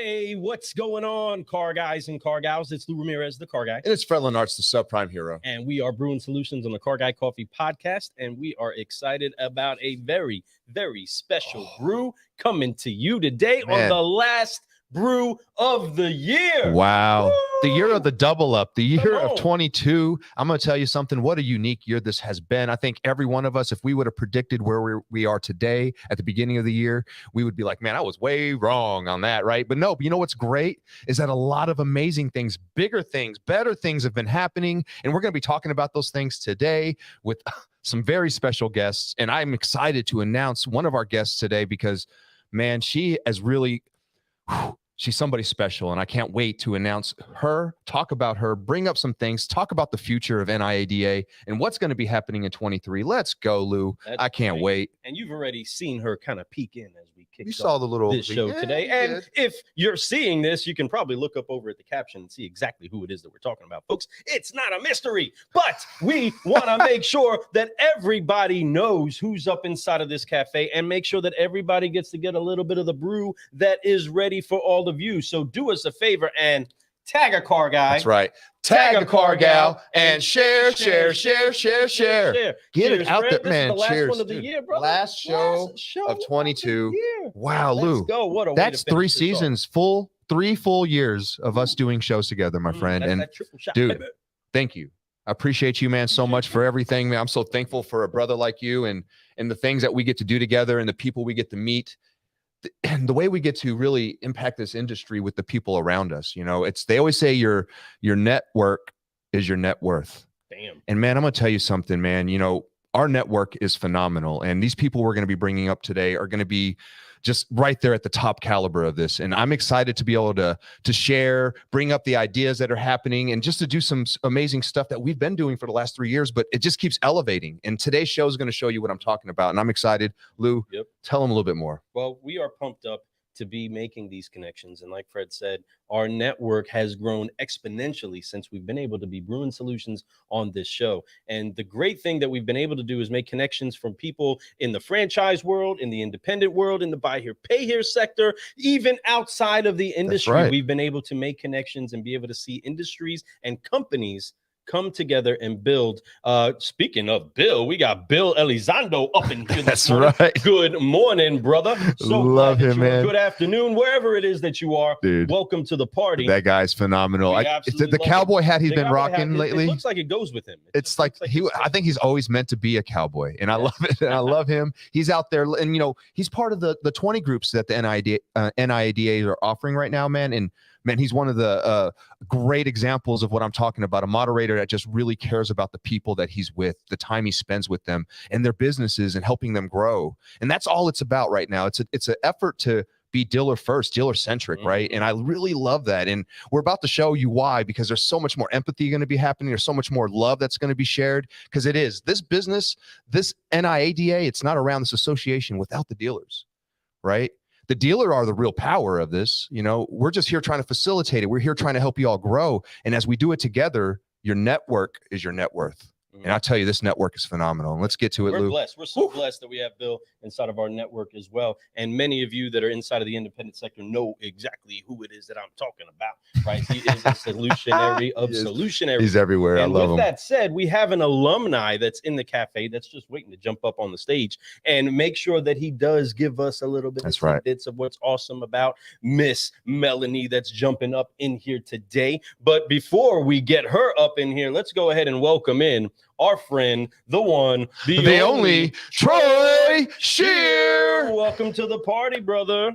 Hey, what's going on, car guys and car gals? It's Lou Ramirez, the car guy. And it's Fred Lenartz, the subprime hero. And we are Brewing Solutions on the Car Guy Coffee podcast. And we are excited about a very, very special brew coming to you today on the last brew of the year. Wow. Woo! The year of the double up, the year of 22. I'm going to tell you something. What a unique year this has been. I think every one of us, if we would have predicted where we are today at the beginning of the year, we would be like, man, I was way wrong on that, right? But no, you know what's great is that a lot of amazing things, bigger things, better things have been happening. And we're going to be talking about those things today with some very special guests. And I'm excited to announce one of our guests today because, man, she has really... she's somebody special, and I can't wait to announce her, talk about her, bring up some things, talk about the future of NIADA and what's going to be happening in 23. Let's go, Lou. I can't wait. And you've already seen her kind of peek in as we kick off this show today. And if you're seeing this, you can probably look up over at the caption and see exactly who it is that we're talking about, folks. It's not a mystery, but we want to make sure that everybody knows who's up inside of this cafe and make sure that everybody gets to get a little bit of the brew that is ready for all of you. So do us a favor and tag a car guy. That's right. Tag a car gal and share. Get Cheers, it out Fred. there, man. This is the last Cheers. one of the year, brother. Last show of 22. Wow, Let's Lou. go. What a way That's to finish 3 this seasons, three full years of us doing shows together, my friend. That's And that triple shot, dude, baby. thank you. I appreciate you, man, so much for everything, man. I'm so thankful for a brother like you and the things that we get to do together and the people we get to meet. And the way we get to really impact this industry with the people around us. You know, they always say your network is your net worth. Damn. And man, I'm going to tell you something, man. You know, our network is phenomenal. And these people we're going to be bringing up today are going to be just right there at the top caliber of this. And I'm excited to be able to share, bring up the ideas that are happening and just to do some amazing stuff that we've been doing for the last 3 years, but it just keeps elevating. And today's show is going to show you what I'm talking about. And I'm excited. Lou, tell them a little bit more. Well, we are pumped up to be making these connections. And like Fred said, our network has grown exponentially since we've been able to be Brewing Solutions on this show. And the great thing that we've been able to do is make connections from people in the franchise world, in the independent world, in the buy here, pay here sector, even outside of the industry. Right. We've been able to make connections and be able to see industries and companies come together and build. Speaking of Bill, we got Bill Elizondo up in here. That's right. Good morning, brother. So love him, man. Good afternoon, wherever it is that you are. Dude, welcome to the party. That guy's phenomenal. The cowboy hat he's been rocking lately. It looks like it goes with him. It's like I think he's always meant to be a cowboy, and I love it. And I love him. He's out there, and you know, he's part of the 20 groups that the NIADA are offering right now, man. And man, he's one of the great examples of what I'm talking about. A moderator that just really cares about the people that he's with, the time he spends with them and their businesses and helping them grow. And that's all it's about right now. It's an effort to be dealer first, dealer centric, right? And I really love that. And we're about to show you why, because there's so much more empathy going to be happening. There's so much more love that's going to be shared, because it is this business, this NIADA, it's not around this association without the dealers, right? The dealer are the real power of this. You know, we're just here trying to facilitate it. We're here trying to help you all grow. And as we do it together, your network is your net worth. And I tell you, this network is phenomenal. And let's get to it, Lou. We're blessed. We're so blessed that we have Bill inside of our network as well. And many of you that are inside of the independent sector know exactly who it is that I'm talking about, right? He is a solutionary of solutionary. He's everywhere. And I love him. With that said, we have an alumni that's in the cafe that's just waiting to jump up on the stage and make sure that he does give us a little bit of bits of what's awesome about Miss Melanie that's jumping up in here today. But before we get her up in here, let's go ahead and welcome in our friend, the one, the only Troy Shear. Welcome to the party, brother.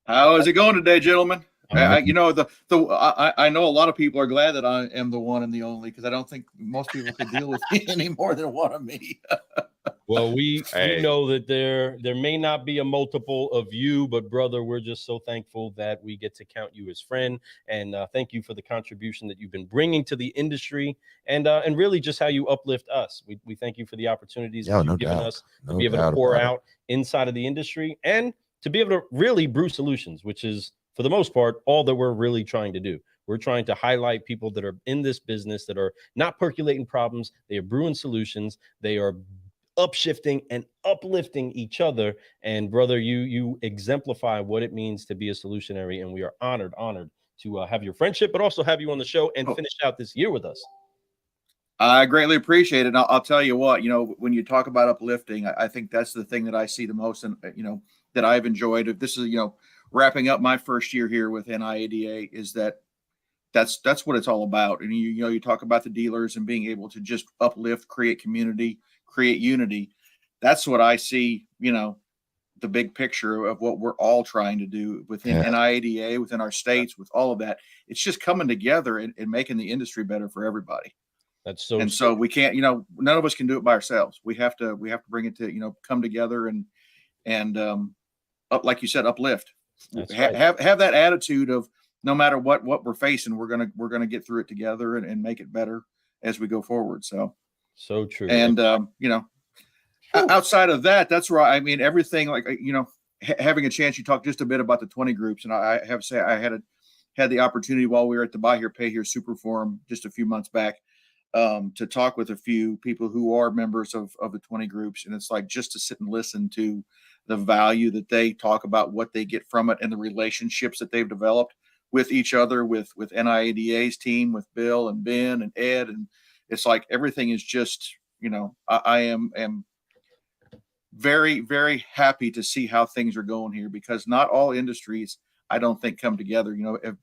How is it going today, gentlemen? You know, I know a lot of people are glad that I am the one and the only, because I don't think most people could deal with me any more than one of me. Well, we know that there may not be a multiple of you, but brother, we're just so thankful that we get to count you as friend, and thank you for the contribution that you've been bringing to the industry, and really just how you uplift us. We thank you for the opportunities that you've given us to be able to pour out inside of the industry and to be able to really brew solutions, which is, for the most part, all that we're really trying to do. We're trying to highlight people that are in this business that are not percolating problems. They are brewing solutions. They are upshifting and uplifting each other. And brother, you exemplify what it means to be a solutionary, and we are honored to have your friendship, but also have you on the show and finish out this year with us. I greatly appreciate it. And I'll tell you what, when you talk about uplifting, I think that's the thing that I see the most, and that I've enjoyed. If this is wrapping up my first year here with NIADA, is that's what it's all about. And you talk about the dealers and being able to just uplift, create community, create unity. That's what I see, the big picture of what we're all trying to do within NIADA, within our states, with all of that. It's just coming together and making the industry better for everybody. That's so. And so we can't, none of us can do it by ourselves. We have to bring it to, come together and like you said, uplift. Have that attitude of no matter what we're facing, we're gonna get through it together and make it better as we go forward. So true. And outside of that, that's right. I mean, everything like having a chance. You talked just a bit about the 20 groups, and I have to say I had the opportunity while we were at the Buy Here Pay Here Super Forum just a few months back to talk with a few people who are members of the 20 groups, and it's like just to sit and listen to the value that they talk about, what they get from it, and the relationships that they've developed with each other, with NIADA's team, with Bill and Ben and Ed, and it's like everything is just I am very, very happy to see how things are going here, because not all industries, I don't think, come together,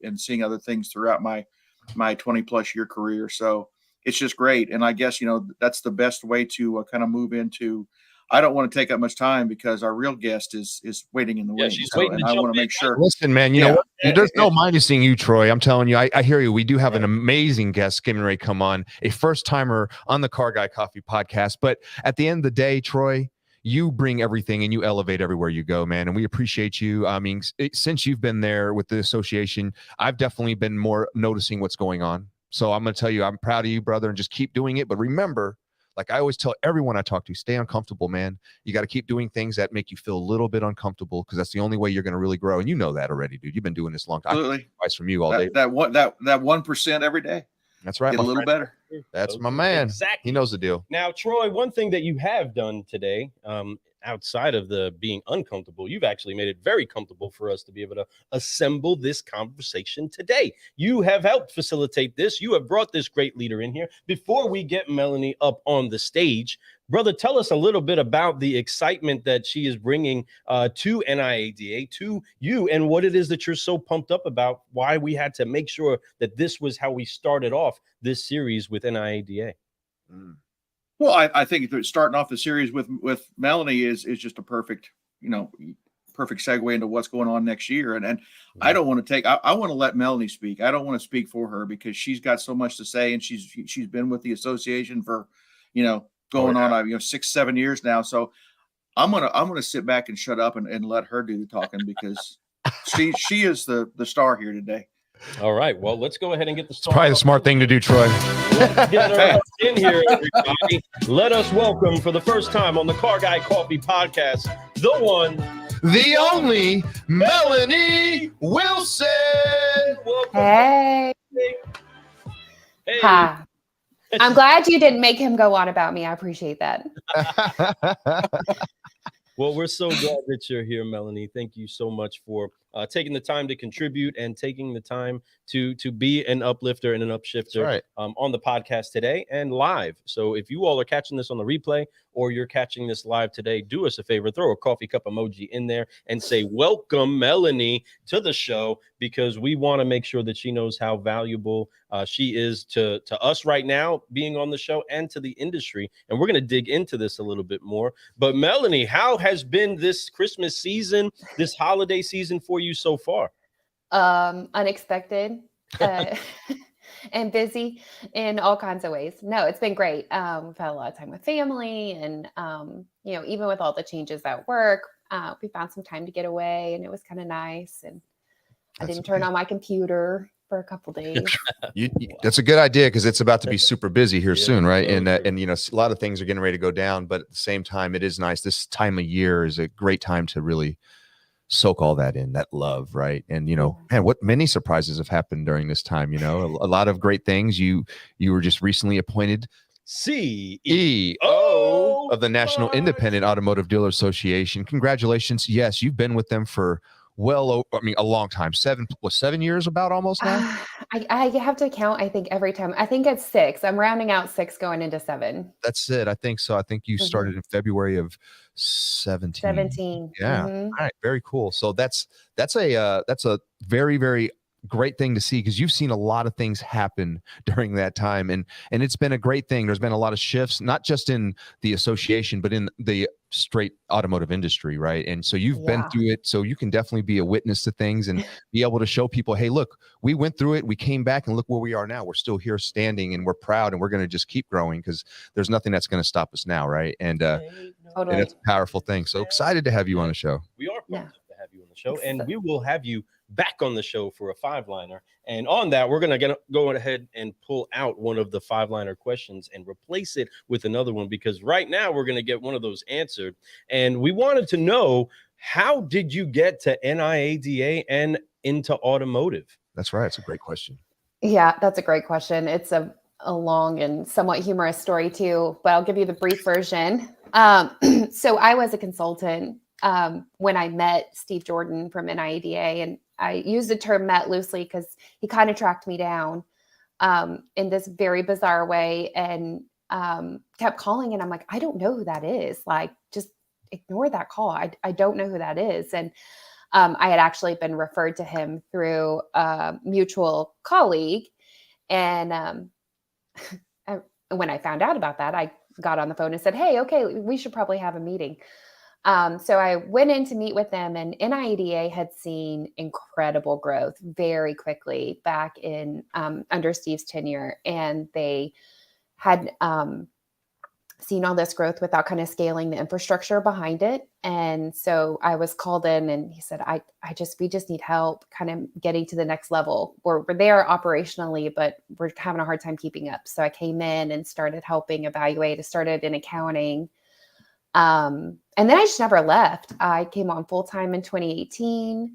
and seeing other things throughout my 20 plus year career. So it's just great. And I guess, that's the best way to kind of move into, I don't want to take up much time because our real guest is waiting in the wings. She's waiting. And I want to make sure. Listen, man, you know what? There's no minusing you, Troy. I'm telling you, I hear you. We do have an amazing guest getting ready to come on, a first timer on the Car Guy Coffee podcast. But at the end of the day, Troy, you bring everything and you elevate everywhere you go, man. And we appreciate you. I mean, since you've been there with the association, I've definitely been more noticing what's going on. So I'm going to tell you, I'm proud of you, brother, and just keep doing it. But remember, like I always tell everyone I talk to, stay uncomfortable, man. You got to keep doing things that make you feel a little bit uncomfortable, because that's the only way you're going to really grow. And you know that already, dude. You've been doing this a long time. Absolutely. Advice from you all day. That 1% every day. That's right. Get a little better. That's my man. Exactly. He knows the deal. Now, Troy, one thing that you have done today, outside of the being uncomfortable, you've actually made it very comfortable for us to be able to assemble this conversation today. You have helped facilitate this. You have brought this great leader in here. Before we get Melanie up on the stage, brother, tell us a little bit about the excitement that she is bringing to NIADA, to you, and what it is that you're so pumped up about, why we had to make sure that this was how we started off this series with NIADA. Well, I think that starting off the series with Melanie is just a perfect segue into what's going on next year. And I don't want to I want to let Melanie speak. I don't want to speak for her, because she's got so much to say, and she's been with the association for, going on 6-7 years now. So I'm gonna sit back and shut up and let her do the talking, because she is the star here today. All right. Well, let's go ahead and get the It's probably the smart thing to do, Troy. Let's get her in here, everybody. Let us welcome, for the first time on the Car Guy Coffee podcast, the one, the only Melanie Wilson. Welcome. Hey. Hey. Hi. I'm glad you didn't make him go on about me. I appreciate that. Well, we're so glad that you're here, Melanie. Thank you so much for taking the time to contribute and taking the time to be an uplifter and an upshifter on the podcast today and live. So if you all are catching this on the replay, or you're catching this live today, do us a favor, throw a coffee cup emoji in there and say, welcome Melanie to the show, because we want to make sure that she knows how valuable she is to us right now being on the show, and to the industry. And we're going to dig into this a little bit more. But Melanie, how has been this Christmas season, this holiday season for you so far? Unexpected and busy in all kinds of ways. No, it's been great. We've had a lot of time with family, and even with all the changes at work, we found some time to get away, and it was kind of nice. And I didn't turn on my computer for a couple days. That's a good idea, because it's about to be super busy here soon, right? And a lot of things are getting ready to go down, but at the same time, it is nice. This time of year is a great time to really soak all that in, that love, right? And man, what many surprises have happened during this time. A lot of great things. You were just recently appointed CEO of the National Independent Automotive Dealer Association. Congratulations. Yes, you've been with them for a long time. 7 years about almost now? I have to count, I think, every time. I think it's 6. I'm rounding out 6 going into 7. That's it. I think so. I think you started in February of 17. 17. Yeah. All right. Very cool. So that's a very, very great thing to see, because you've seen a lot of things happen during that time, and it's been a great thing. There's been a lot of shifts, not just in the association, but in the straight automotive industry, right? And so you've been through it, so you can definitely be a witness to things and be able to show people, hey, look, we went through it, we came back, and look where we are now. We're still here standing, and we're proud, and we're going to just keep growing, because there's nothing that's going to stop us now, right? And Totally. and it's a powerful thing. So excited to have you on the show. We are pumped to have you on the show, and we will have you back on the show for a 5-liner. And on that, we're going to go ahead and pull out one of the 5-liner questions and replace it with another one, because right now we're going to get one of those answered. And we wanted to know, how did you get to NIADA and into automotive? That's right. It's a great question. Yeah, that's a great question. It's a long and somewhat humorous story too, but I'll give you the brief version. So I was a consultant when I met Steve Jordan from NIADA, and I use the term met loosely because he kind of tracked me down in this very bizarre way, and kept calling, and I'm like, I don't know who that is. Like, just ignore that call. I don't know who that is. And I had actually been referred to him through a mutual colleague. And when I found out about that, I got on the phone and said, hey, okay, we should probably have a meeting. So I went in to meet with them, and NIADA had seen incredible growth very quickly back in under Steve's tenure. And they had seen all this growth without kind of scaling the infrastructure behind it. And so I was called in, and he said, we just need help kind of getting to the next level. We're there operationally, but we're having a hard time keeping up. So I came in and started helping evaluate. I started in accounting. And then I just never left. I came on full-time in 2018.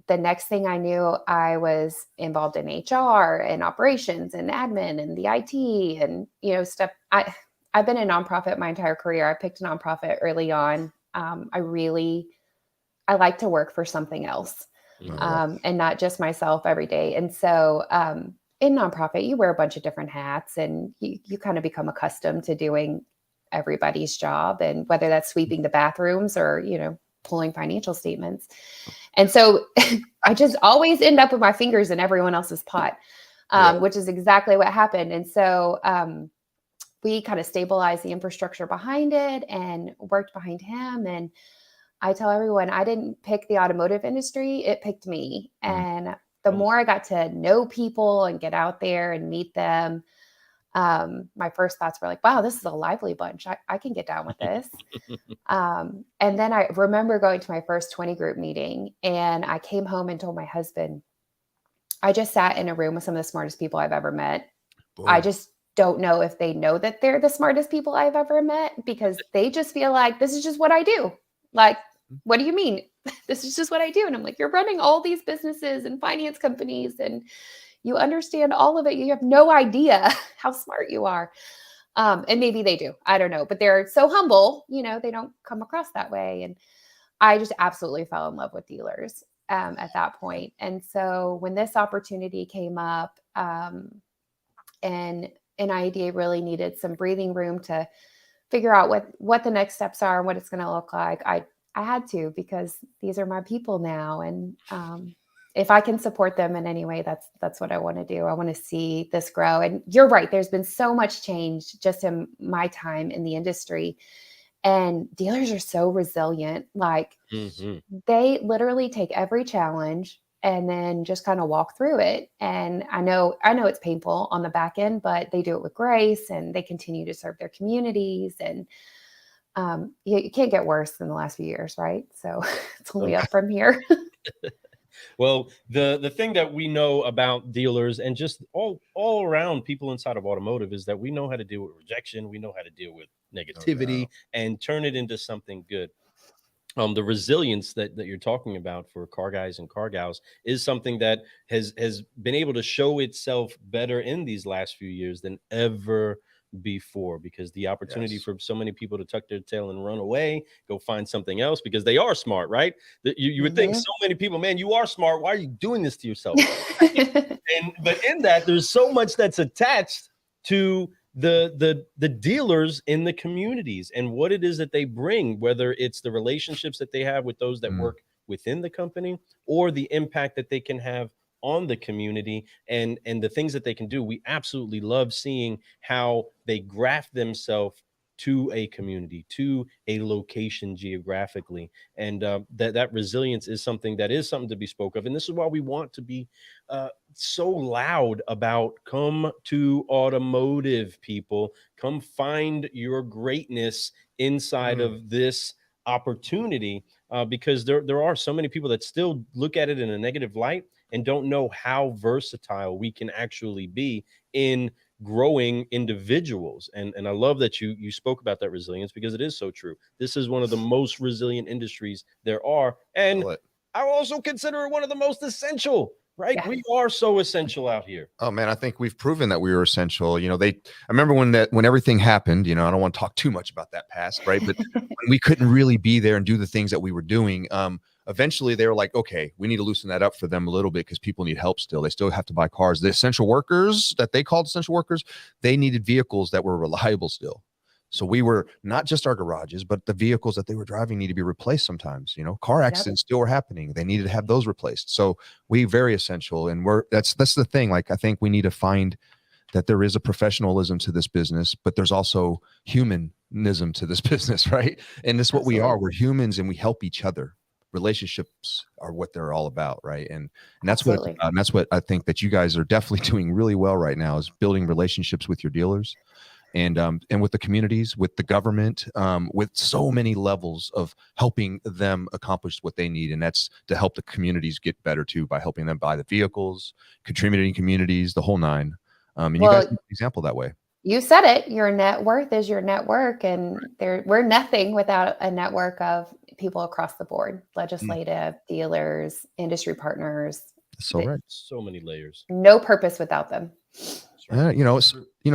The next thing I knew, I was involved in HR and operations and admin and the IT and, stuff. I've been a nonprofit my entire career. I picked a nonprofit early on. I like to work for something else, and not just myself every day. And so, in nonprofit, you wear a bunch of different hats, and you kind of become accustomed to doing everybody's job, and whether that's sweeping the bathrooms or, pulling financial statements. And so I just always end up with my fingers in everyone else's pot, which is exactly what happened. And so we kind of stabilized the infrastructure behind it and worked behind him. And I tell everyone, I didn't pick the automotive industry, it picked me. And the more I got to know people and get out there and meet them, my first thoughts were like, wow, this is a lively bunch. I can get down with this. And then I remember going to my first 20 group meeting, and I came home and told my husband, I just sat in a room with some of the smartest people I've ever met. Boy. I just don't know if they know that they're the smartest people I've ever met, because they just feel like this is just what I do. Like, what do you mean? This is just what I do. And I'm like, you're running all these businesses and finance companies, and you understand all of it. You have no idea how smart you are. And maybe they do. I don't know. But they're so humble, they don't come across that way. And I just absolutely fell in love with dealers at that point. And so when this opportunity came up, and NIADA really needed some breathing room to figure out what the next steps are and what it's going to look like, I had to, because these are my people now. And if I can support them in any way, that's what I want to do. I want to see this grow. And you're right. There's been so much change just in my time in the industry, and dealers are so resilient. Like they literally take every challenge and then just kind of walk through it. And I know it's painful on the back end, but they do it with grace, and they continue to serve their communities. And you can't get worse than the last few years, right? So it's only up from here. Well, the thing that we know about dealers and just all around people inside of automotive is that we know how to deal with rejection. We know how to deal with negativity and turn it into something good. The resilience that you're talking about for car guys and car gals is something that has been able to show itself better in these last few years than ever before, because the opportunity Yes. for so many people to tuck their tail and run away, go find something else because they are smart, right? You would think so many people, man, you are smart. Why are you doing this to yourself? But in that, there's so much that's attached to the dealers in the communities and what it is that they bring, whether it's the relationships that they have with those that work within the company or the impact that they can have on the community and the things that they can do. We absolutely love seeing how they graft themselves to a community, to a location geographically. And that resilience is something to be spoke of. And this is why we want to be so loud about come to automotive, people. Come find your greatness inside of this opportunity, because there are so many people that still look at it in a negative light and don't know how versatile we can actually be in growing individuals. And I love that you spoke about that resilience, because it is so true. This is one of the most resilient industries there are. And I also consider it one of the most essential, right? Yeah. We are so essential out here. Oh man, I think we've proven that we were essential. You know, I remember when everything happened, you know, I don't want to talk too much about that past, right? But when we couldn't really be there and do the things that we were doing, eventually they were like, okay, we need to loosen that up for them a little bit because people need help still. They still have to buy cars. The essential workers that they called essential workers, they needed vehicles that were reliable still. So we were not just our garages, but the vehicles that they were driving need to be replaced sometimes. You know, car accidents still were happening. They needed to have those replaced. So we very essential. And that's the thing. Like, I think we need to find that there is a professionalism to this business, but there's also humanism to this business, right? And that's what we are. We're humans and we help each other. Relationships are what they're all about, right? And that's what it's about. And that's what I think that you guys are definitely doing really well right now, is building relationships with your dealers and with the communities, with the government, with so many levels of helping them accomplish what they need. And that's to help the communities get better too, by helping them buy the vehicles, contributing communities, the whole nine. And you guys are an example that way. You said it. Your net worth is your network, and we're nothing without a network of people across the board: legislative, dealers, industry partners. So right, so many layers. No purpose without them. You know,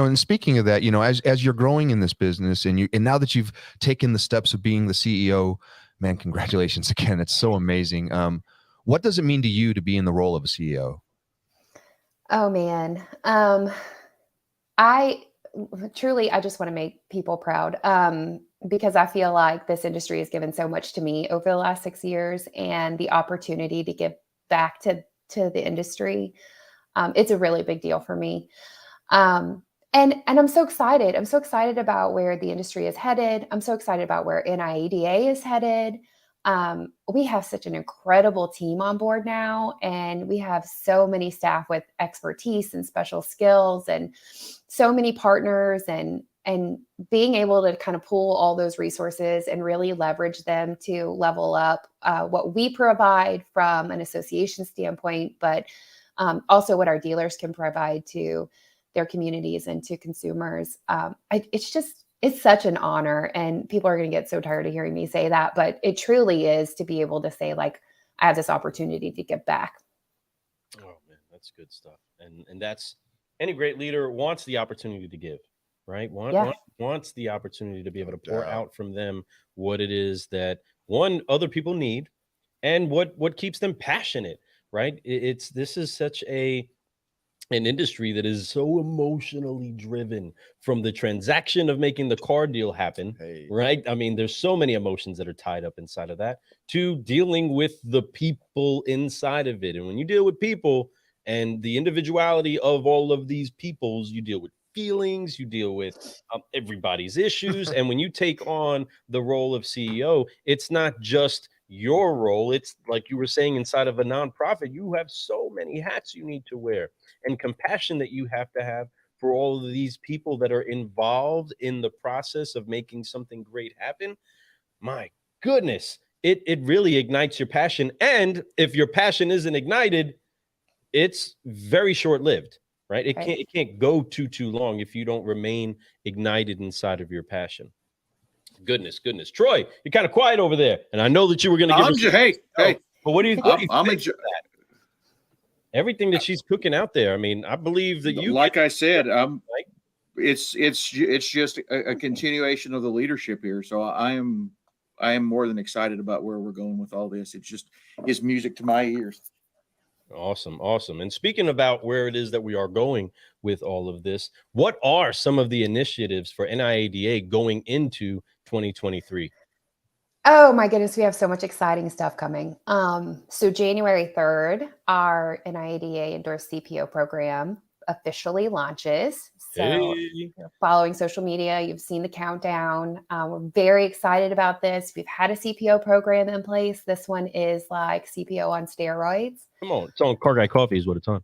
and speaking of that, you know, as you're growing in this business, and now that you've taken the steps of being the CEO, man, congratulations again. It's so amazing. What does it mean to you to be in the role of a CEO? Oh man, I just want to make people proud, because I feel like this industry has given so much to me over the last 6 years, and the opportunity to give back to the industry. It's a really big deal for me. And I'm so excited. I'm so excited about where the industry is headed. I'm so excited about where NIADA is headed. We have such an incredible team on board now, and we have so many staff with expertise and special skills, and so many partners, and being able to kind of pool all those resources and really leverage them to level up what we provide from an association standpoint, but also what our dealers can provide to their communities and to consumers. It's such an honor, and people are going to get so tired of hearing me say that, but it truly is, to be able to say, like, I have this opportunity to give back. Oh man, that's good stuff. And that's, any great leader wants the opportunity to give, right? Wants the opportunity to be able to pour out from them what it is that other people need, and what keeps them passionate, right? This is such an industry that is so emotionally driven, from the transaction of making the car deal happen, right? I mean, there's so many emotions that are tied up inside of that, to dealing with the people inside of it. And when you deal with people and the individuality of all of these peoples, you deal with feelings, you deal with everybody's issues. And when you take on the role of CEO, it's not just your role. It's like you were saying, inside of a nonprofit, you have so many hats you need to wear, and compassion that you have to have for all of these people that are involved in the process of making something great happen. My goodness, it really ignites your passion. And if your passion isn't ignited, it's very short-lived, right? It can't go too long if you don't remain ignited inside of your passion. Goodness. Troy, you're kind of quiet over there, and I know that you were going to give hey. But what do you think of that? Everything that she's cooking out there? I mean, I believe that you, like I said, it's just a continuation of the leadership here. So I am more than excited about where we're going with all this. It's music to my ears. Awesome. Awesome. And speaking about where it is that we are going with all of this, what are some of the initiatives for NIADA going into 2023? Oh my goodness, we have so much exciting stuff coming. So January 3rd, our NIADA endorsed CPO program officially launches. So Hey. you're following social media, you've seen the countdown. We're very excited about this. We've had a CPO program in place. This one is like CPO on steroids. Come on. It's on Car Guy Coffee is what it's on.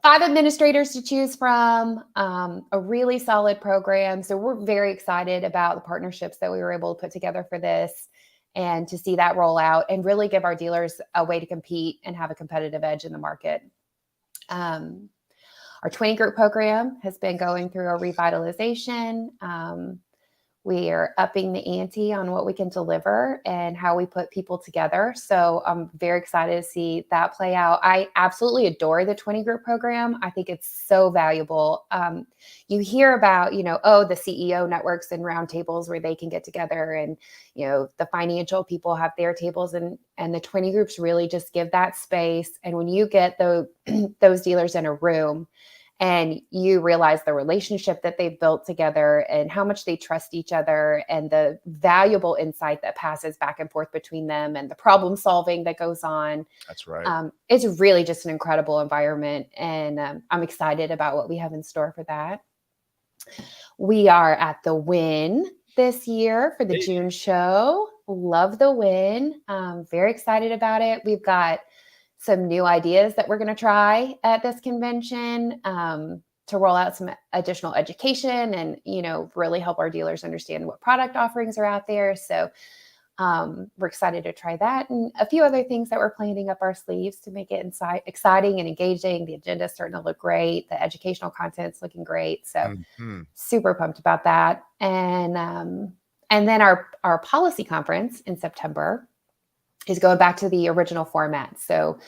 5 administrators to choose from, a really solid program. So we're very excited about the partnerships that we were able to put together for this and to see that roll out and really give our dealers a way to compete and have a competitive edge in the market. Our 20 group program has been going through a revitalization. We are upping the ante on what we can deliver and how we put people together. So I'm very excited to see that play out. I absolutely adore the 20 group program. I think it's so valuable. You hear about, the CEO networks and roundtables where they can get together and, the financial people have their tables and the 20 groups really just give that space. And when you get those dealers in a room, and you realize the relationship that they've built together and how much they trust each other and the valuable insight that passes back and forth between them and the problem solving that goes on. That's right. It's really just an incredible environment. And I'm excited about what we have in store for that. We are at the Win this year for the June show. Love the Win. Very excited about it. We've got some new ideas that we're going to try at this convention to roll out some additional education and, really help our dealers understand what product offerings are out there. So we're excited to try that and a few other things that we're planning up our sleeves to make it exciting and engaging. The agenda is starting to look great. The educational content's looking great. So super pumped about that. And then our policy conference in September is going back to the original format. So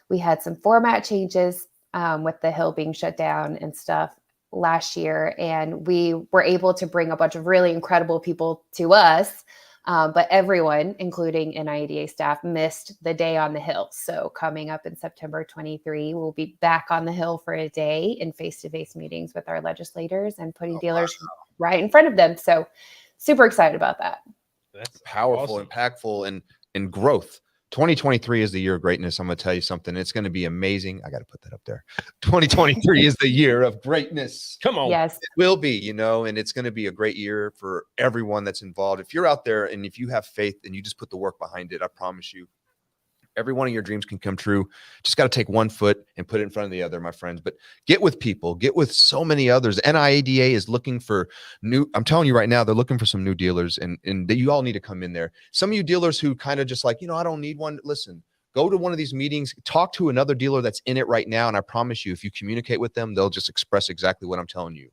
we had some format changes with the Hill being shut down and stuff last year. And we were able to bring a bunch of really incredible people to us. But everyone, including NIADA staff, missed the day on the Hill. So coming up in September 23, we'll be back on the Hill for a day in face-to-face meetings with our legislators and putting dealers right in front of them. So super excited about that. That's powerful, awesome. Impactful, and growth. 2023 is the year of greatness. I'm going to tell you something. It's going to be amazing. I got to put that up there. 2023 is the year of greatness. Come on. Yes. It will be, and it's going to be a great year for everyone that's involved. If you're out there and if you have faith and you just put the work behind it, I promise you, every one of your dreams can come true. Just got to take one foot and put it in front of the other, my friends. But get with people, get with so many others. NIADA is looking for I'm telling you right now, they're looking for some new dealers and that you all need to come in there. Some of you dealers who kind of just like, I don't need one. Listen, go to one of these meetings, talk to another dealer that's in it right now. And I promise you, if you communicate with them, they'll just express exactly what I'm telling you.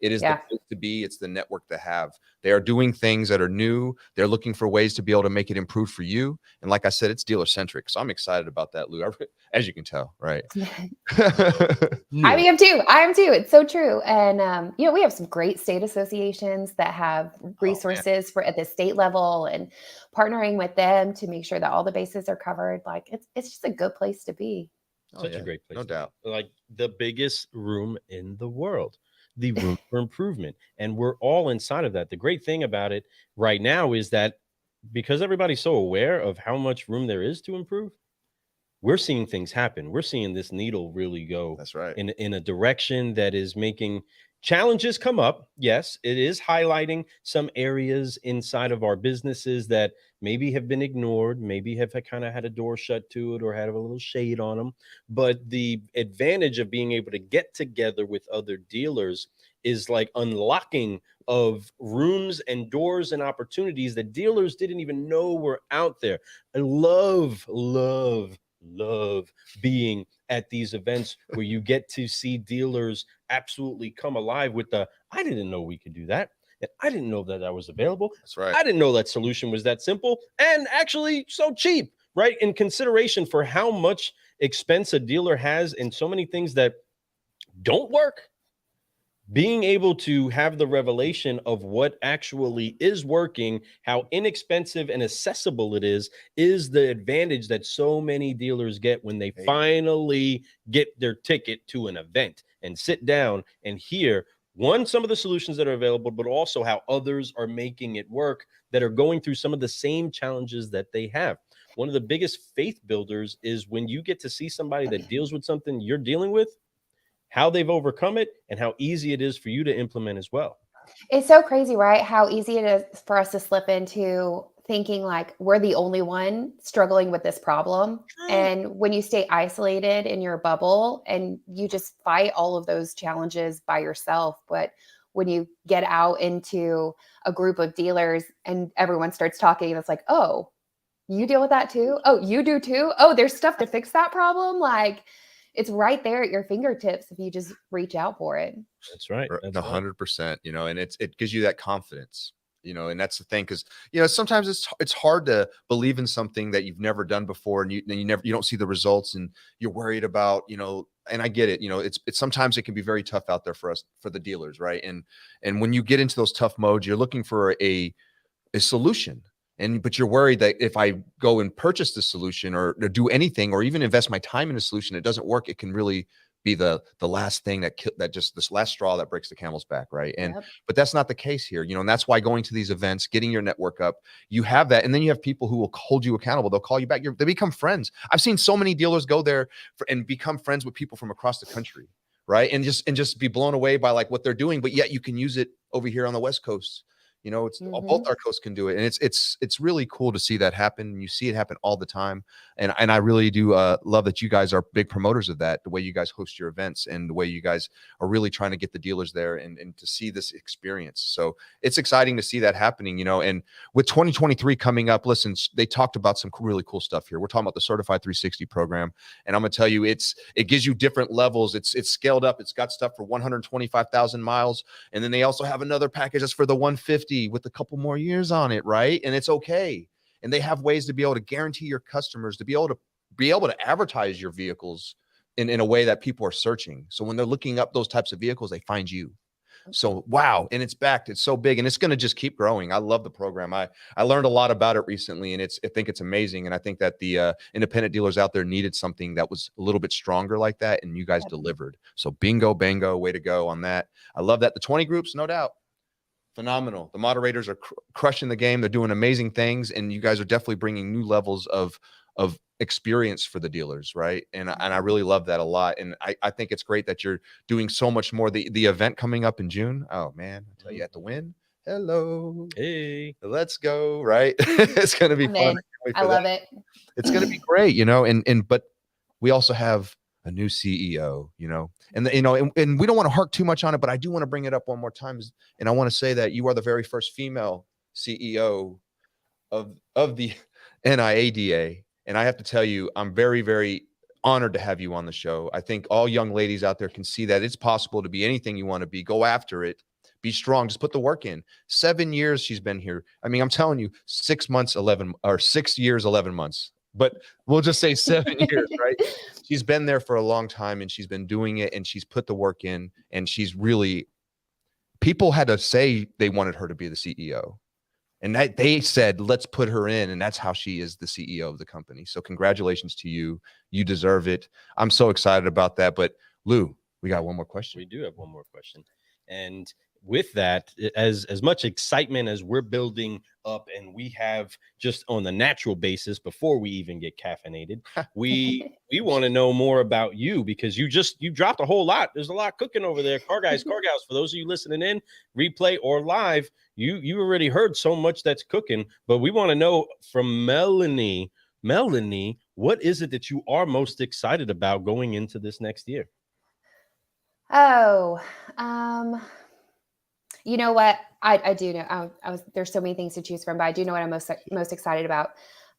It is the place to be. It's the network to have. They are doing things that are new. They're looking for ways to be able to make it improve for you. And like I said, it's dealer centric. So I'm excited about that, Lou, as you can tell, right? I am too. It's so true. And, we have some great state associations that have resources for at the state level and partnering with them to make sure that all the bases are covered. Like it's just a good place to be. Such a great place. No doubt. Like the biggest room in the world. The room for improvement. And we're all inside of that. The great thing about it right now is that because everybody's so aware of how much room there is to improve, we're seeing things happen. We're seeing this needle really go in a direction that is making challenges come up. Yes, it is highlighting some areas inside of our businesses that maybe have been ignored, maybe have kind of had a door shut to it or had a little shade on them. But the advantage of being able to get together with other dealers is like unlocking of rooms and doors and opportunities that dealers didn't even know were out there. I love being at these events where you get to see dealers absolutely come alive with I didn't know we could do that. And I didn't know that was available. That's right. I didn't know that solution was that simple and actually so cheap, right? In consideration for how much expense a dealer has and so many things that don't work. Being able to have the revelation of what actually is working, how inexpensive and accessible it is the advantage that so many dealers get when they finally get their ticket to an event and sit down and hear some of the solutions that are available, but also how others are making it work that are going through some of the same challenges that they have. One of the biggest faith builders is when you get to see somebody that deals with something you're dealing with, how they've overcome it, and how easy it is for you to implement as well. It's so crazy, right? How easy it is for us to slip into thinking like we're the only one struggling with this problem. And when you stay isolated in your bubble and you just fight all of those challenges by yourself, but when you get out into a group of dealers and everyone starts talking, it's like, oh, you deal with that too? Oh, you do too? Oh, there's stuff to fix that problem? Like, it's right there at your fingertips if you just reach out for it. That's right. That's 100%, you know, and it gives you that confidence, you know, and that's the thing. Cause you know, sometimes it's hard to believe in something that you've never done before and you don't see the results and you're worried about, you know, and I get it, you know, it's sometimes it can be very tough out there for the dealers. Right. And when you get into those tough modes, you're looking for a solution. But you're worried that if I go and purchase the solution or do anything, or even invest my time in a solution, it doesn't work. It can really be the last thing that just this last straw that breaks the camel's back. Right. And, but that's not the case here, you know, and that's why going to these events, getting your network up, you have that. And then you have people who will hold you accountable. They'll call you back. They become friends. I've seen so many dealers go there and become friends with people from across the country. Right. And just be blown away by like what they're doing, but yet you can use it over here on the West Coast. You know, it's both our coasts can do it. And it's really cool to see that happen. You see it happen all the time. And I really do love that you guys are big promoters of that, the way you guys host your events and the way you guys are really trying to get the dealers there and to see this experience. So it's exciting to see that happening, you know, and with 2023 coming up, listen, they talked about some really cool stuff here. We're talking about the Certified 360 program. And I'm going to tell you, it gives you different levels. It's scaled up. It's got stuff for 125,000 miles. And then they also have another package that's for the 150 with a couple more years on it, right? And it's okay. And they have ways to be able to guarantee your customers to be able to advertise your vehicles in a way that people are searching. So when they're looking up those types of vehicles, they find you. So wow, and it's backed. It's so big, and it's going to just keep growing. I love the program. I learned a lot about it recently, and I think it's amazing. And I think that the independent dealers out there needed something that was a little bit stronger like that, and you guys delivered. So bingo, bango, way to go on that. I love that. The 20 groups, no doubt. Phenomenal. The moderators are crushing the game. They're doing amazing things, and you guys are definitely bringing new levels of experience for the dealers, right? And I really love that a lot. And I think it's great that you're doing so much more. The event coming up in June. Oh man, I tell you, at the Win. Hello. Hey, let's go. Right. It's gonna be fun. I love it. It's gonna be great, you know, but we also have a new CEO, you know, and we don't want to hark too much on it, but I do want to bring it up one more time. And I want to say that you are the very first female CEO of the NIADA. And I have to tell you, I'm very, very honored to have you on the show. I think all young ladies out there can see that it's possible to be anything you want to be. Go after it. Be strong. Just put the work in. 7 years she's been here. I mean, I'm telling you, 6 years, 11 months. But we'll just say 7 years, right? She's been there for a long time, and she's been doing it, and she's put the work in, and she's really, people had to say they wanted her to be the CEO. And that they said, let's put her in. And that's how she is the CEO of the company. So congratulations to you. You deserve it. I'm so excited about that. But Lou, we got one more question. We do have one more question. And with that, as much excitement as we're building up, and we have just on the natural basis before we even get caffeinated, we want to know more about you, because you dropped a whole lot. There's a lot cooking over there. Car guys, car gals, for those of you listening in, replay or live, you already heard so much that's cooking, but we want to know from Melanie, what is it that you are most excited about going into this next year? Oh, you know what? I do know. There's so many things to choose from, but I do know what I'm most excited about.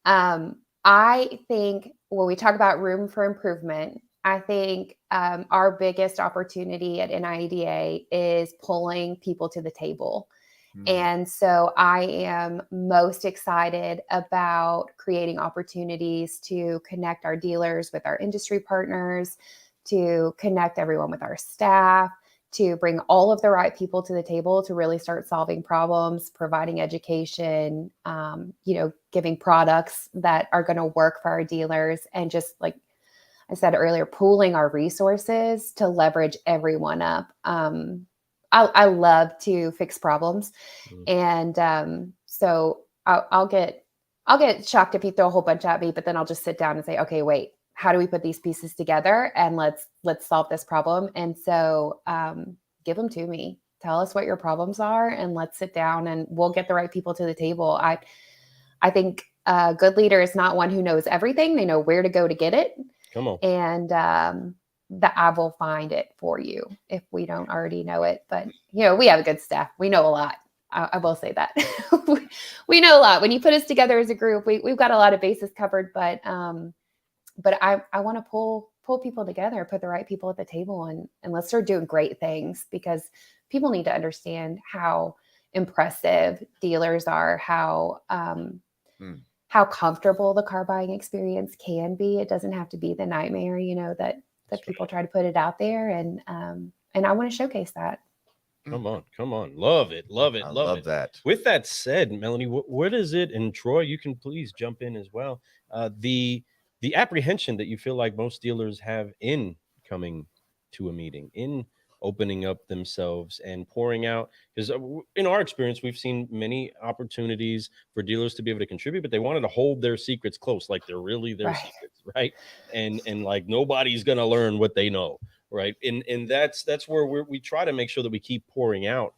I think when we talk about room for improvement, I think our biggest opportunity at NIADA is pulling people to the table. And so I am most excited about creating opportunities to connect our dealers with our industry partners, to connect everyone with our staff, to bring all of the right people to the table to really start solving problems, providing education, giving products that are going to work for our dealers, and just like I said earlier, pooling our resources to leverage everyone up. I love to fix problems, and so I'll get shocked if you throw a whole bunch at me, but then I'll just sit down and say, okay, wait, how do we put these pieces together, and let's solve this problem. And so give them to me. Tell us what your problems are, and let's sit down and we'll get the right people to the table. I think a good leader is not one who knows everything. They know where to go to get it. Come on. And that I will find it for you if we don't already know it. But, we have a good staff. We know a lot. I will say that. We know a lot. When you put us together as a group, we've got a lot of bases covered, but I want to pull people together, put the right people at the table, and let's start doing great things, because people need to understand how impressive dealers are, how comfortable the car buying experience can be. It doesn't have to be the nightmare, that people try to put it out there. And I want to showcase that. Come on. Love it. Love that. With that said, Melanie, what is it? And Troy, you can please jump in as well. The apprehension that you feel like most dealers have in coming to a meeting, in opening up themselves and pouring out, because in our experience, we've seen many opportunities for dealers to be able to contribute, but they wanted to hold their secrets close, like they're really their secrets, right? And like nobody's gonna learn what they know, right? And that's where we try to make sure that we keep pouring out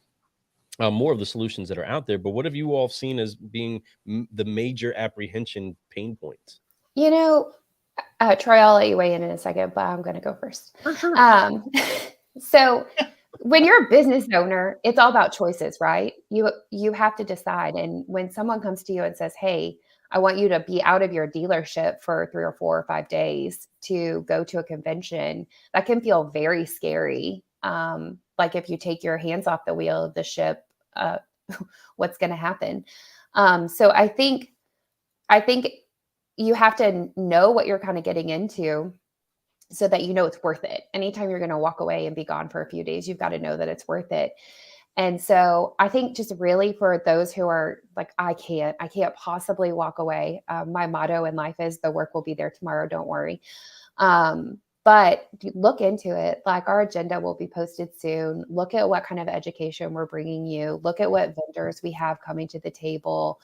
more of the solutions that are out there. But what have you all seen as being the major apprehension pain points? Troy, I'll let you weigh in a second, but I'm going to go first. For sure. So when you're a business owner, it's all about choices, right? You have to decide. And when someone comes to you and says, hey, I want you to be out of your dealership for 3 or 4 or 5 days to go to a convention, that can feel very scary. Like if you take your hands off the wheel of the ship, what's going to happen? So I think you have to know what you're kind of getting into, so that it's worth it. Anytime you're going to walk away and be gone for a few days, you've got to know that it's worth it. And so I think just really for those who are like, I can't possibly walk away. My motto in life is the work will be there tomorrow. Don't worry. But look into it. Like, our agenda will be posted soon. Look at what kind of education we're bringing you. Look at what vendors we have coming to the table.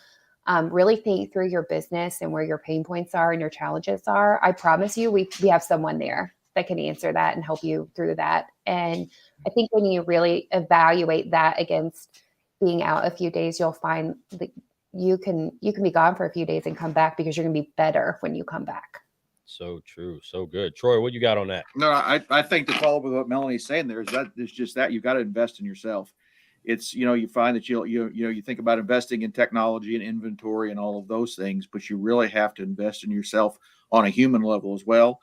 Really think through your business and where your pain points are and your challenges are. I promise you, we have someone there that can answer that and help you through that. And I think when you really evaluate that against being out a few days, you'll find that you can be gone for a few days and come back, because you're going to be better when you come back. So true. So good. Troy, what you got on that? No, I think to follow up with what Melanie's saying there is that it's just that you've got to invest in yourself. It's, you find that you think about investing in technology and inventory and all of those things, but you really have to invest in yourself on a human level as well.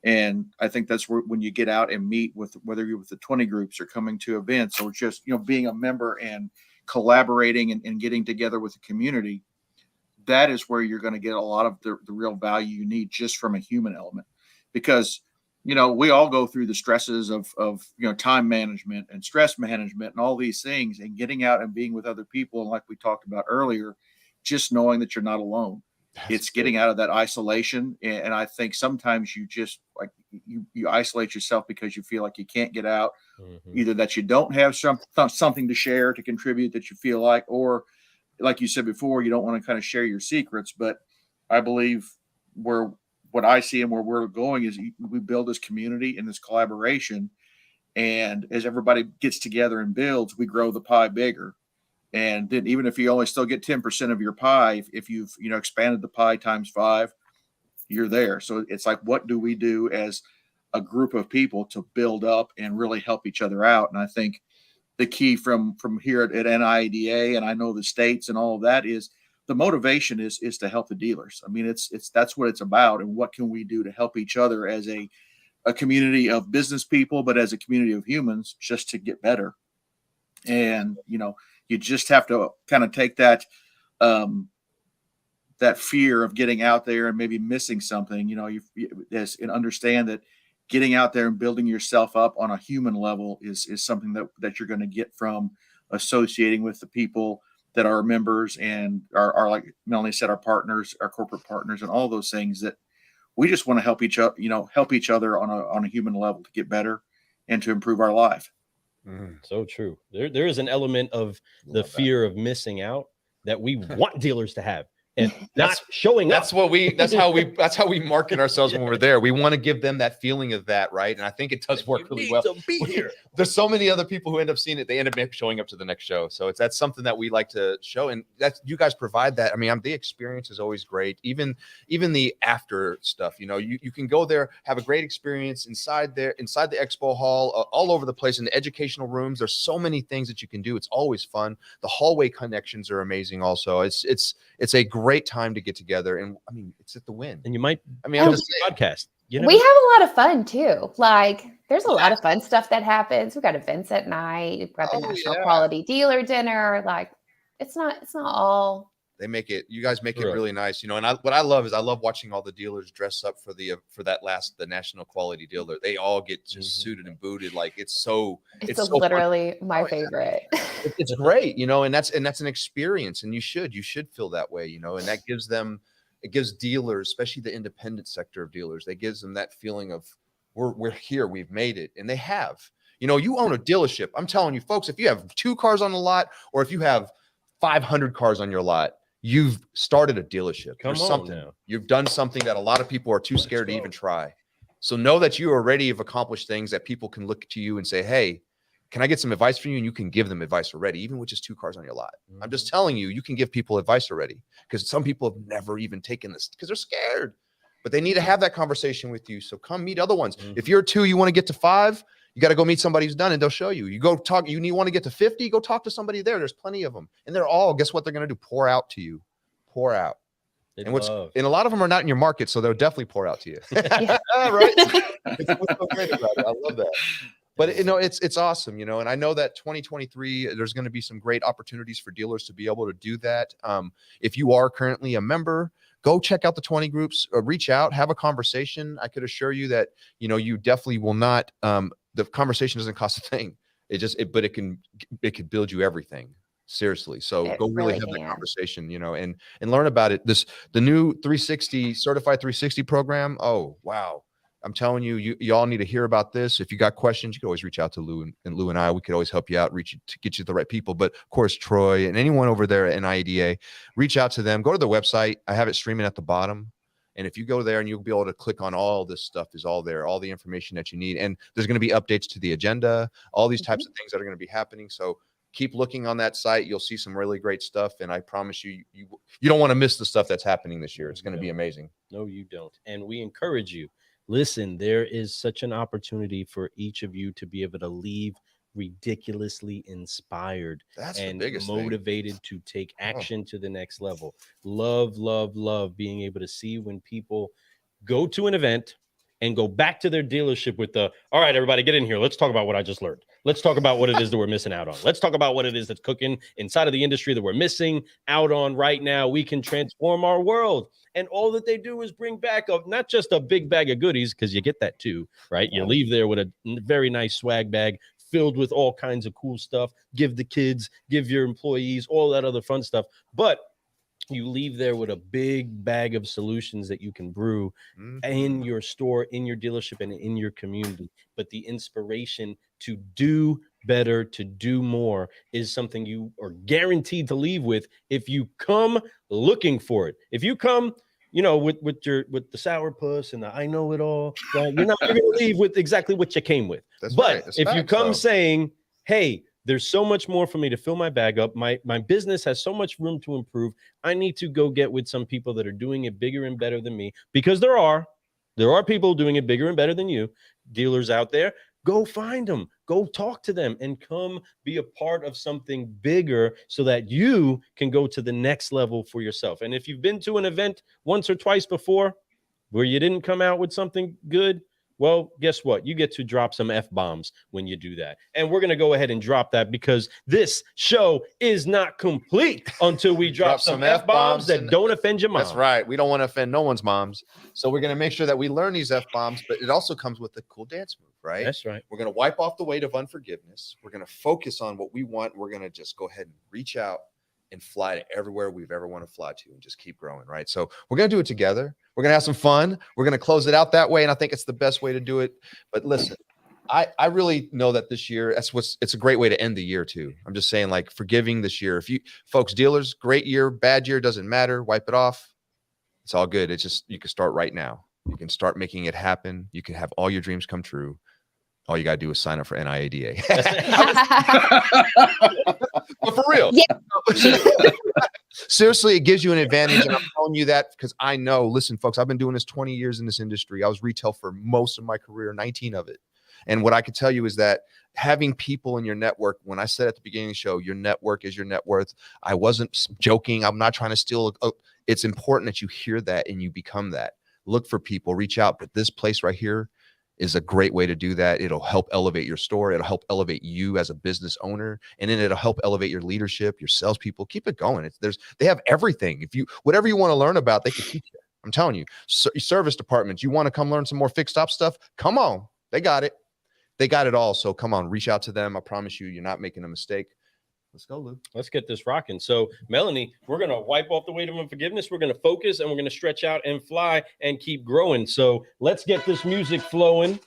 And I think that's where, when you get out and meet with, whether you're with the 20 groups or coming to events or just, being a member and collaborating and getting together with the community, that is where you're going to get a lot of the real value you need just from a human element. Because we all go through the stresses of time management and stress management and all these things, and getting out and being with other people. And like we talked about earlier, just knowing that you're not alone. It's getting out of that isolation. And I think sometimes you just you isolate yourself because you feel like you can't get out, either that you don't have something to share, to contribute, that you feel like, or like you said before, you don't want to kind of share your secrets. But I believe what I see and where we're going is we build this community and this collaboration. And as everybody gets together and builds, we grow the pie bigger. And then even if you only still get 10% of your pie, if you've, expanded the pie times 5, you're there. So it's like, what do we do as a group of people to build up and really help each other out? And I think the key from here at NIADA, and I know the states and all of that, is the motivation is to help the dealers. I mean, that's what it's about. And what can we do to help each other as a community of business people, but as a community of humans, just to get better. And, you just have to kind of take that fear of getting out there and maybe missing something, and understand that getting out there and building yourself up on a human level is something that you're going to get from associating with the people that are members and are like Melanie said, our partners, our corporate partners, and all those things that we just want to help each other on a human level to get better and to improve our life. So true. There is an element of the fear of missing out that we want dealers to have. And not showing up. That's how we market ourselves when we're there. We want to give them that feeling of that, right? And I think it does work really well. To be here. There's so many other people who end up seeing it. They end up showing up to the next show. So that's something that we like to show, and that's, you guys provide that. I mean, the experience is always great. Even the after stuff, you can go there, have a great experience inside the expo hall, all over the place in the educational rooms. There's so many things that you can do. It's always fun. The hallway connections are amazing. Also, it's a great time to get together, and I mean, it's at the Win. And you might, I'm just podcast. We have a lot of fun too. Like, there's a lot of fun stuff that happens. We've got events at night. We've got the National Quality Dealer Dinner. Like, it's not all. You guys make it really nice, and what I love is I love watching all the dealers dress up for the National Quality Dealer. They all get just suited and booted. Like, it's so literally my favorite. It's great, and that's an experience, and you should feel that way, and that gives dealers, especially the independent sector of dealers, that gives them that feeling of we're here, we've made it, and they have. You own a dealership. I'm telling you, folks, if you have 2 cars on the lot, or if you have 500 cars on your lot, you've started a dealership. Come or on something. now. You've done something that a lot of people are too scared to even try. So know that you already have accomplished things that people can look to you and say, hey, can I get some advice from you? And you can give them advice already, even with just 2 cars on your lot. I'm just telling you, you can give people advice already, because some people have never even taken this because they're scared, but they need to have that conversation with you. So come meet other ones. If you're 2, you want to get to 5, you got to go meet somebody who's done it. They'll show you. You go talk. You want to get to 50, go talk to somebody there. There's plenty of them. And they're all, guess what they're going to do? Pour out to you. Pour out. And a lot of them are not in your market, so they'll definitely pour out to you. Right? It's what's so great about it. I love that. But it's awesome, and I know that 2023, there's going to be some great opportunities for dealers to be able to do that. If you are currently a member, go check out the 20 groups, reach out, have a conversation. I could assure you that, you definitely will not, the conversation doesn't cost a thing. But it could build you everything. Seriously. So go really have that conversation, and learn about it. The new 360 certified 360 program. Oh, wow. I'm telling you, you all need to hear about this. If you got questions, you can always reach out to Lou and Lou and I. We could always help you out, to get you the right people. But of course, Troy and anyone over there at NIADA, reach out to them. Go to the website. I have it streaming at the bottom. And if you go there, and you'll be able to click on all this stuff is all there, all the information that you need. And there's going to be updates to the agenda, all these types of things that are going to be happening. So keep looking on that site. You'll see some really great stuff. And I promise you don't want to miss the stuff that's happening this year. It's going to be amazing. No, you don't. And we encourage you. Listen, there is such an opportunity for each of you to be able to leave ridiculously inspired and motivated to take action to the next level. Love being able to see when people go to an event and go back to their dealership with all right, everybody get in here. Let's talk about what I just learned. Let's talk about what it is that we're missing out on. Let's talk about what it is that's cooking inside of the industry that we're missing out on right now. We can transform our world. And all that they do is bring back not just a big bag of goodies, because you get that too, right? You leave there with a very nice swag bag filled with all kinds of cool stuff. Give the kids, give your employees, all that other fun stuff. But you leave there with a big bag of solutions that you can brew in your store, in your dealership, and in your community. But the inspiration to do better, to do more, is something you are guaranteed to leave with if you come looking for it. If you come, with the sourpuss and the I know it all, well, you're not going to leave with exactly what you came with. But if you come saying, hey, there's so much more for me to fill my bag up. My business has so much room to improve. I need to go get with some people that are doing it bigger and better than me, because there are people doing it bigger and better than you, dealers out there. Go find them, go talk to them, and come be a part of something bigger so that you can go to the next level for yourself. And if you've been to an event once or twice before where you didn't come out with something good, Well, guess what? You get to drop some F-bombs when you do that. And we're going to go ahead and drop that because this show is not complete until we drop some F-bombs that don't offend your mom. That's right. We don't want to offend no one's moms. So we're going to make sure that we learn these F-bombs, but it also comes with a cool dance move, right? That's right. We're going to wipe off the weight of unforgiveness. We're going to focus on what we want. We're going to just go ahead and reach out and fly to everywhere we've ever want to fly to and just keep growing, right? So we're going to do it together. We're going to have some fun. We're going to close it out that way. And I think it's the best way to do it. But listen, I really know that this year, it's a great way to end the year too. I'm just saying, like, forgiving this year. If you folks, dealers, great year, bad year, doesn't matter. Wipe it off. It's all good. It's just, you can start right now. You can start making it happen. You can have all your dreams come true. All you got to do is sign up for NIADA. But for real. Yeah. Seriously, it gives you an advantage. And I'm telling you that because I know, listen, folks, I've been doing this 20 years in this industry. I was retail for most of my career, 19 of it. And what I could tell you is that having people in your network, when I said at the beginning of the show, your network is your net worth, I wasn't joking. I'm not trying to steal. It's important that you hear that and you become that. Look for people, reach out. But this place right here is a great way to do that. It'll help elevate your store. It'll help elevate you as a business owner. And then it'll help elevate your leadership, your salespeople. Keep it going. They have everything. Whatever you want to learn about, they can teach you. I'm telling you, service departments, you want to come learn some more fixed op stuff? Come on. They got it. They got it all. So come on, reach out to them. I promise you, you're not making a mistake. Let's go, Lou. Let's get this rocking. So, Melanie, we're going to wipe off the weight of unforgiveness. We're going to focus and we're going to stretch out and fly and keep growing. So let's get this music flowing.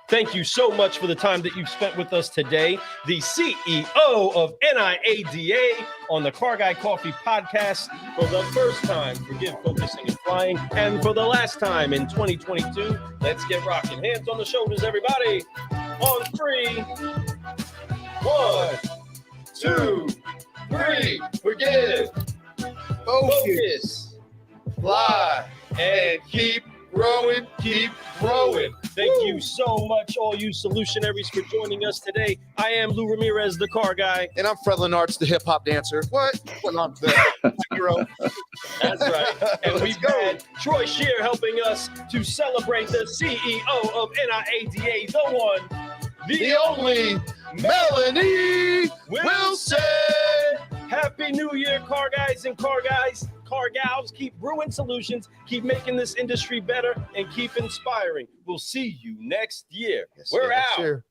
Thank you so much for the time that you've spent with us today. The CEO of NIADA on the Car Guy Coffee podcast for the first time. Forgive focusing and flying. And for the last time in 2022, let's get rocking. Hands on the shoulders, everybody. On 3, 1, 2, 3, forgive, focus, fly, and keep growing, keep growing. Thank you so much, all you solutionaries, for joining us today. I am Lou Ramirez, the car guy. And I'm Fred Lenartz, the hip hop dancer. What? Well, I'm the hero. That's right. And we've had Troy Shear helping us to celebrate the CEO of NIADA, the one, the only, Melanie Wilson. Happy New Year, car guys and car gals. Keep brewing solutions, keep making this industry better, and keep inspiring. We'll see you next year. Yes, We're out. Sure.